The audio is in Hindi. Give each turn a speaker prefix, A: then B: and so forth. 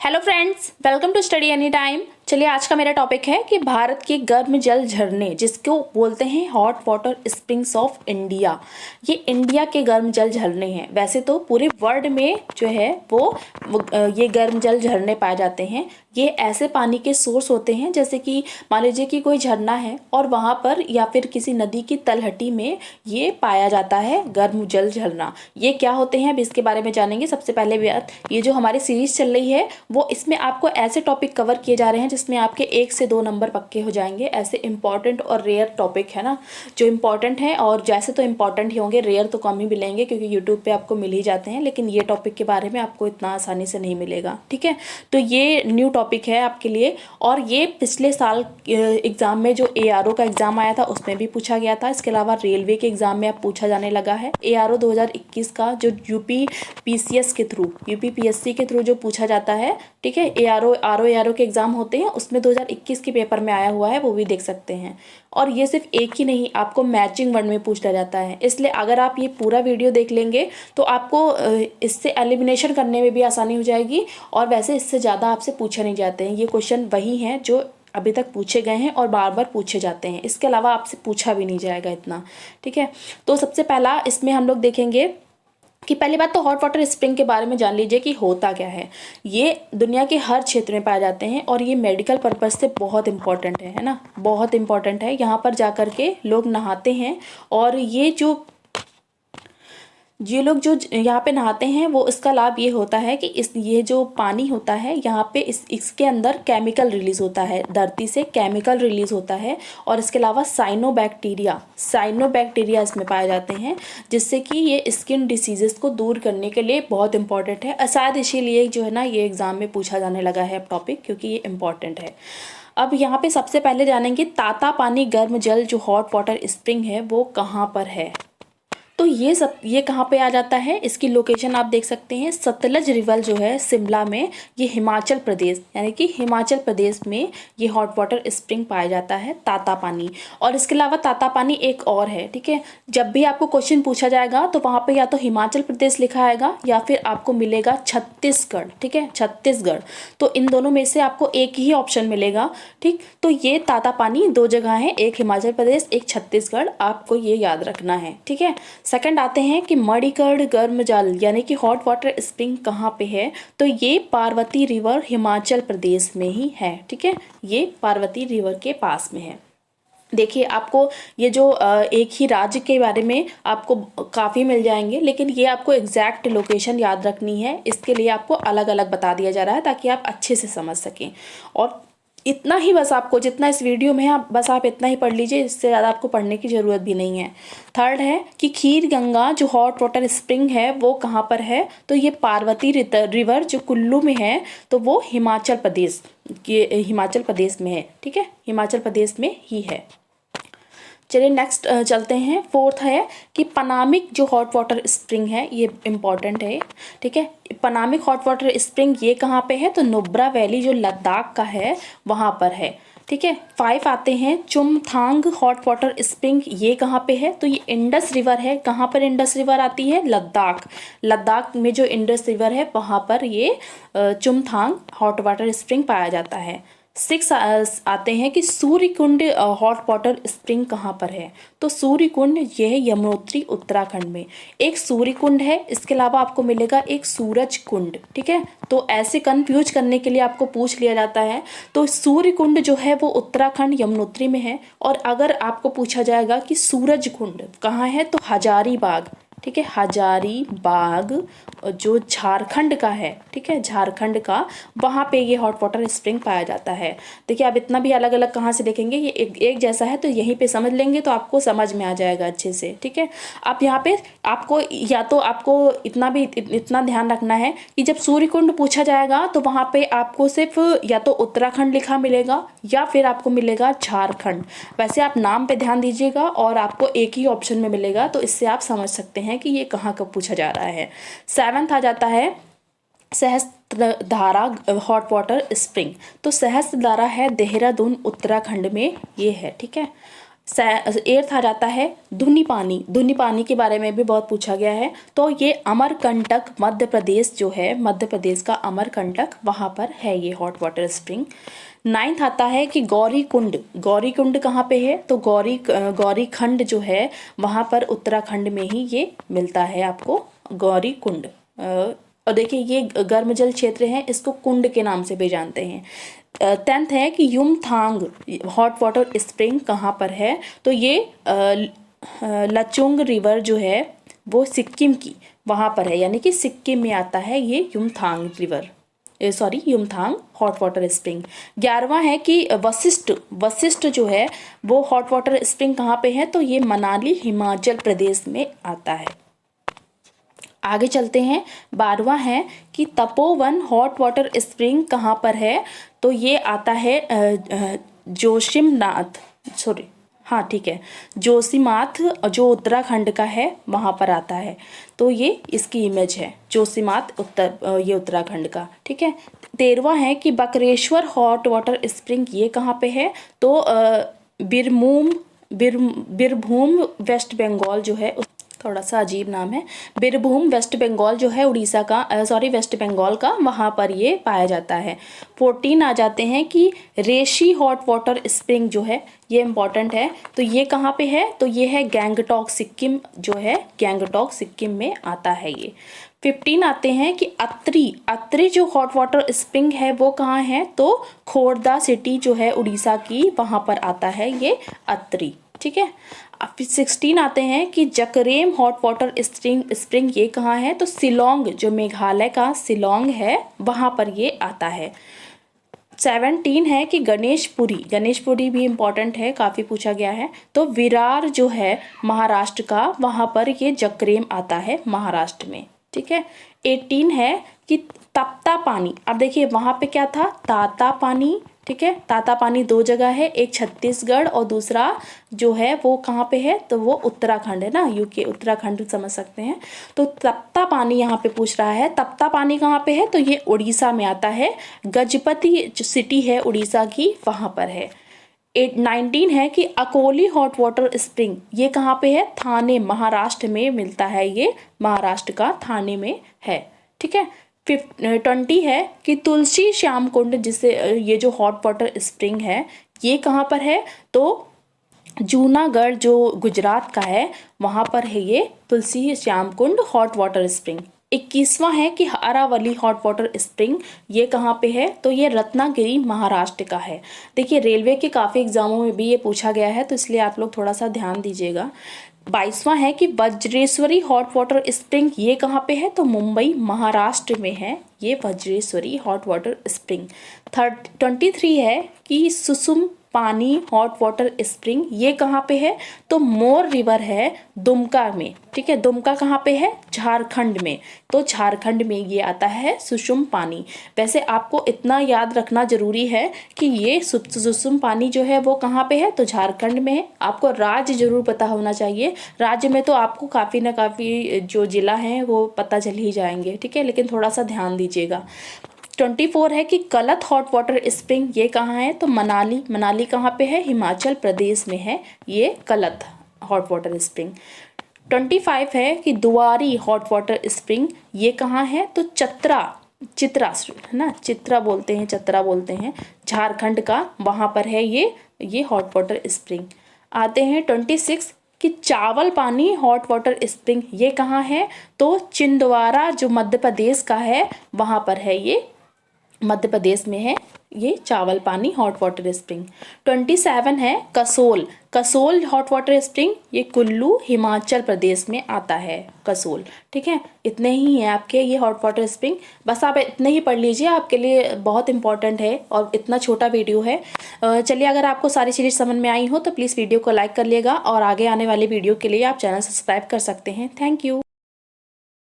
A: Hello friends, welcome to study any time. चलिए, आज का मेरा टॉपिक है कि भारत के गर्म जल झरने, जिसको बोलते हैं hot water springs of India. ये इंडिया के गर्म जल झरने हैं। वैसे तो पूरे वर्ल्ड में जो है वो ये गर्म जल झरने पाए जाते हैं। ये ऐसे पानी के सोर्स होते हैं, जैसे कि मान लीजिए कि कोई झरना है और वहाँ पर या फिर किसी नदी की तलहटी में ये पाया जाता है गर्म जल झरना। ये क्या होते हैं, अब इसके बारे में जानेंगे। सबसे पहले बात, ये जो हमारी सीरीज चल रही है वो इसमें आपको ऐसे टॉपिक कवर किए जा रहे हैं जिसमें आपके 1 से 2 नंबर पक्के हो जाएंगे। ऐसे इंपॉर्टेंट और रेयर टॉपिक है ना, जो इंपॉर्टेंट है, और जैसे तो इंपॉर्टेंट ही होंगे, रेयर तो कम ही मिलेंगे क्योंकि यूट्यूब पे आपको मिल ही जाते हैं, लेकिन ये टॉपिक के बारे में आपको इतना आसानी से नहीं मिलेगा। ठीक है, तो ये न्यू टॉपिक है आपके लिए। और ये पिछले साल एग्जाम में जो ARO का एग्जाम आया था उसमें भी पूछा गया था। इसके अलावा रेलवे के एग्जाम में अब पूछा जाने लगा है। ARO 2021 का जो यूपीपीएससी के थ्रू जो पूछा जाता है, ठीक है, ARO के एग्जाम होते हैं, उसमें 2021 के पेपर में आया हुआ है, वो भी देख सकते हैं। और ये सिर्फ एक ही नहीं, आपको मैचिंग वन में पूछा जाता है। इसलिए अगर आप ये पूरा वीडियो देख लेंगे तो आपको इससे एलिमिनेशन करने में भी आसानी हो जाएगी। और वैसे इससे ज़्यादा आपसे पूछे नहीं जाते हैं। ये क्वेश्चन वही हैं जो अभी तक पूछे गए हैं और बार बार पूछे जाते हैं। इसके अलावा आपसे पूछा भी नहीं जाएगा इतना। ठीक है, तो सबसे पहला इसमें हम लोग देखेंगे कि पहली बात तो हॉट वाटर स्प्रिंग के बारे में जान लीजिए कि होता क्या है। ये दुनिया के हर क्षेत्र में पाए जाते हैं और ये मेडिकल पर्पज से बहुत इंपॉर्टेंट है ना, बहुत इंपॉर्टेंट है। यहाँ पर जाकर के लोग नहाते हैं और ये लोग जो यहाँ पे नहाते हैं वो, इसका लाभ ये होता है कि ये जो पानी होता है यहाँ पे इसके अंदर केमिकल रिलीज होता है, धरती से केमिकल रिलीज होता है। और इसके अलावा साइनोबैक्टीरिया इसमें पाए जाते हैं, जिससे कि ये स्किन डिसीजेस को दूर करने के लिए बहुत इंपॉर्टेंट है। शायद इसीलिए जो है ना ये एग्जाम में पूछा जाने लगा है टॉपिक, क्योंकि ये इम्पॉर्टेंट है। अब यहाँ पे सबसे पहले जानेंगे तातापानी गर्म जल जो हॉट वाटर स्प्रिंग है वो कहाँ पर है। तो ये कहाँ पे आ जाता है, इसकी लोकेशन आप देख सकते हैं। सतलज रिवर जो है शिमला में, ये हिमाचल प्रदेश, यानी कि हिमाचल प्रदेश में ये हॉट वाटर स्प्रिंग पाया जाता है, तातापानी। और इसके अलावा तातापानी एक और है। ठीक है, जब भी आपको क्वेश्चन पूछा जाएगा तो वहाँ पे या तो हिमाचल प्रदेश लिखा आएगा या फिर आपको मिलेगा छत्तीसगढ़। ठीक है, छत्तीसगढ़। तो इन दोनों में से आपको एक ही ऑप्शन मिलेगा। ठीक, तो ये तातापानी 2 जगह है, एक हिमाचल प्रदेश, एक छत्तीसगढ़, आपको ये याद रखना है। ठीक है, सेकंड आते हैं कि मणिकर्ण गर्म जल यानी कि हॉट वाटर स्प्रिंग कहाँ पे है। तो ये पार्वती रिवर हिमाचल प्रदेश में ही है। ठीक है, ये पार्वती रिवर के पास में है। देखिए, आपको ये जो एक ही राज्य के बारे में आपको काफ़ी मिल जाएंगे, लेकिन ये आपको एग्जैक्ट लोकेशन याद रखनी है। इसके लिए आपको अलग अलग बता दिया जा रहा है ताकि आप अच्छे से समझ सकें। और इतना ही बस, आपको जितना इस वीडियो में है आप इतना ही पढ़ लीजिए, इससे ज़्यादा आपको पढ़ने की ज़रूरत भी नहीं है। थर्ड है कि खीर गंगा जो हॉट वाटर स्प्रिंग है वो कहाँ पर है। तो ये पार्वती रिवर जो कुल्लू में है, तो वो हिमाचल प्रदेश में है। ठीक है, हिमाचल प्रदेश में ही है। चलिए नेक्स्ट चलते हैं। फोर्थ है कि पनामिक जो हॉट वाटर स्प्रिंग है, ये इम्पॉर्टेंट है। ठीक है, पनामिक हॉट वाटर स्प्रिंग ये कहाँ पे है, तो नुब्रा वैली जो लद्दाख का है वहाँ पर है। ठीक है, 5 आते हैं चुमथांग हॉट वाटर स्प्रिंग, ये कहाँ पे है, तो ये इंडस रिवर है। कहाँ पर इंडस रिवर आती है, लद्दाख में जो इंडस रिवर है वहाँ पर ये चुमथांग हॉट वाटर स्प्रिंग पाया जाता है। 6 आते हैं कि सूर्यकुंड हॉट वाटर स्प्रिंग कहाँ पर है। तो सूर्यकुंड ये है यमुनोत्री उत्तराखंड में, एक सूर्यकुंड है। इसके अलावा आपको मिलेगा एक सूरज कुंड। ठीक है, तो ऐसे कंफ्यूज करने के लिए आपको पूछ लिया जाता है। तो सूर्यकुंड जो है वो उत्तराखंड यमुनोत्री में है। और अगर आपको पूछा जाएगा कि सूरज कुंड कहाँ है, तो हजारीबाग। ठीक है, हजारीबाग जो झारखंड का है, ठीक है, झारखंड का, वहाँ पे ये हॉट वाटर स्प्रिंग पाया जाता है। देखिए, आप इतना भी अलग अलग कहाँ से देखेंगे, ये एक जैसा है, तो यहीं पे समझ लेंगे तो आपको समझ में आ जाएगा अच्छे से। ठीक है, आप यहाँ पे आपको इतना ध्यान रखना है कि जब सूर्यकुंड पूछा जाएगा तो वहाँ पे आपको सिर्फ या तो उत्तराखंड लिखा मिलेगा या फिर आपको मिलेगा झारखंड। वैसे आप नाम पे ध्यान दीजिएगा और आपको एक ही ऑप्शन में मिलेगा, तो इससे आप समझ सकते हैं कि ये कहाँ कब पूछा जा रहा है। 7th आ जाता है सहस्त्रधारा हॉट वाटर स्प्रिंग। तो सहस्त्रधारा है देहरादून उत्तराखंड में ये है। ठीक है, एर्थ आ जाता है धुनी पानी। धुनी पानी के बारे में भी बहुत पूछा गया है, तो ये अमरकंटक मध्य प्रदेश जो है, मध्य प्रदेश का अमरकंटक वहाँ पर है ये हॉट वाटर स्प्रिंग। 9th आता है कि गौरी कुंड। गौरी कुंड कहाँ पे है, तो गौरी खंड जो है वहाँ पर उत्तराखंड में ही ये मिलता है आपको गौरी कुंड। और देखिए ये गर्म जल क्षेत्र है, इसको कुंड के नाम से भी जानते हैं। 10th है कि युमथांग हॉट वाटर स्प्रिंग कहाँ पर है, तो ये लचुंग रिवर जो है वो सिक्किम की वहाँ पर है, यानी कि सिक्किम में आता है ये Yumthang river, Yumthang hot water spring. 11वां है कि वशिष्ठ जो है वो हॉट वाटर स्प्रिंग कहाँ पे है, तो ये मनाली हिमाचल प्रदेश में आता है। आगे चलते हैं। 12वां है कि तपोवन हॉट वाटर स्प्रिंग कहाँ पर है, तो ये आता है जोशीमाथ जो उत्तराखंड का है वहाँ पर आता है। तो ये इसकी इमेज है जोशीमाथ ये उत्तराखंड का, ठीक है। 13वां है कि बकरेश्वर हॉट वाटर स्प्रिंग ये कहाँ पे है, तो बीरभूम वेस्ट बंगाल जो है, थोड़ा सा अजीब नाम है, बीरभूम वेस्ट बंगाल जो है उड़ीसा का वेस्ट बंगाल का, वहाँ पर ये पाया जाता है। 14 आ जाते हैं कि रेशी हॉट वाटर स्प्रिंग जो है ये इम्पॉर्टेंट है, तो ये कहाँ पे है, तो ये है गैंगटॉक सिक्किम जो है, गैंगटॉक सिक्किम में आता है ये। 15 आते हैं कि अत्रि जो हॉट वाटर स्प्रिंग है वो कहाँ है, तो खोर्धा सिटी जो है उड़ीसा की वहाँ पर आता है ये अत्रि, ठीक है। फिर 16 आते हैं कि जकरेम हॉट वाटर स्प्रिंग ये कहाँ है, तो शिलोंग जो मेघालय का शिलोंग है वहाँ पर ये आता है। 17 है कि गणेशपुरी भी इम्पॉर्टेंट है, काफ़ी पूछा गया है, तो विरार जो है महाराष्ट्र का वहाँ पर ये जकरेम आता है महाराष्ट्र में, ठीक है। 18 है कि तप्ता पानी। अब देखिए वहाँ पे क्या था, ताता पानी, ठीक है। ताता पानी 2 जगह है, एक छत्तीसगढ़ और दूसरा जो है वो कहाँ पे है, तो वो उत्तराखंड है ना, यूके उत्तराखंड समझ सकते हैं। तो तप्ता पानी यहाँ पे पूछ रहा है, तप्ता पानी कहाँ पे है, तो ये उड़ीसा में आता है, गजपति जो सिटी है उड़ीसा की वहाँ पर है। 19 है कि अकोली हॉट वाटर स्प्रिंग ये कहाँ पे है, थाने महाराष्ट्र में मिलता है, ये महाराष्ट्र का थाने में है, ठीक है। 20 है कि तुलसी श्याम कुंड जिसे ये जो हॉट वाटर स्प्रिंग है ये कहाँ पर है, तो जूनागढ़ जो गुजरात का है वहाँ पर है ये तुलसी श्याम कुंड हॉट वाटर स्प्रिंग। 21वां है कि अरावली हॉट वाटर स्प्रिंग ये कहाँ पे है, तो ये रत्नागिरी महाराष्ट्र का है। देखिए रेलवे के काफ़ी एग्जामों में भी ये पूछा गया है, तो इसलिए आप लोग थोड़ा सा ध्यान दीजिएगा। 22वां है कि वज्रेश्वरी हॉट वाटर स्प्रिंग ये कहाँ पे है, तो मुंबई महाराष्ट्र में है ये वज्रेश्वरी हॉट वाटर स्प्रिंग। 23 है कि सुसुम पानी हॉट वाटर स्प्रिंग ये कहाँ पे है, तो मोर रिवर है दुमका में, ठीक है। दुमका कहाँ पे है, झारखंड में, तो झारखंड में ये आता है सुसुम पानी। वैसे आपको इतना याद रखना जरूरी है कि ये सुसुम पानी जो है वो कहाँ पे है, तो झारखंड में है। आपको राज्य जरूर पता होना चाहिए, राज्य में तो आपको काफ़ी ना काफ़ी जो जिला हैं वो पता चल ही जाएंगे, ठीक है, लेकिन थोड़ा सा ध्यान दीजिएगा। 24 है कि कलत हॉट वाटर स्प्रिंग ये कहाँ है, तो मनाली कहाँ पे है, हिमाचल प्रदेश में है ये कलत हॉट वाटर स्प्रिंग। 25 है कि दुआरी हॉट वाटर स्प्रिंग ये कहाँ है, तो चित्रा है ना, चतरा बोलते हैं झारखंड का, वहाँ पर है ये हॉट वाटर स्प्रिंग। आते हैं 26 कि चावल पानी हॉट वाटर स्प्रिंग ये कहाँ है, तो छिंदवाड़ा जो मध्य प्रदेश का है वहाँ पर है ये, मध्य प्रदेश में है ये चावल पानी हॉट वाटर स्प्रिंग। 27 है कसोल हॉट वाटर स्प्रिंग ये कुल्लू हिमाचल प्रदेश में आता है कसोल, ठीक है। इतने ही हैं आपके ये हॉट वाटर स्प्रिंग, बस आप इतने ही पढ़ लीजिए, आपके लिए बहुत इंपॉर्टेंट है और इतना छोटा वीडियो है। चलिए अगर आपको सारी चीज़ें समझ में आई हो तो प्लीज़ वीडियो को लाइक कर लिएगा और आगे आने वाले वीडियो के लिए आप चैनल सब्सक्राइब कर सकते हैं। Thank you.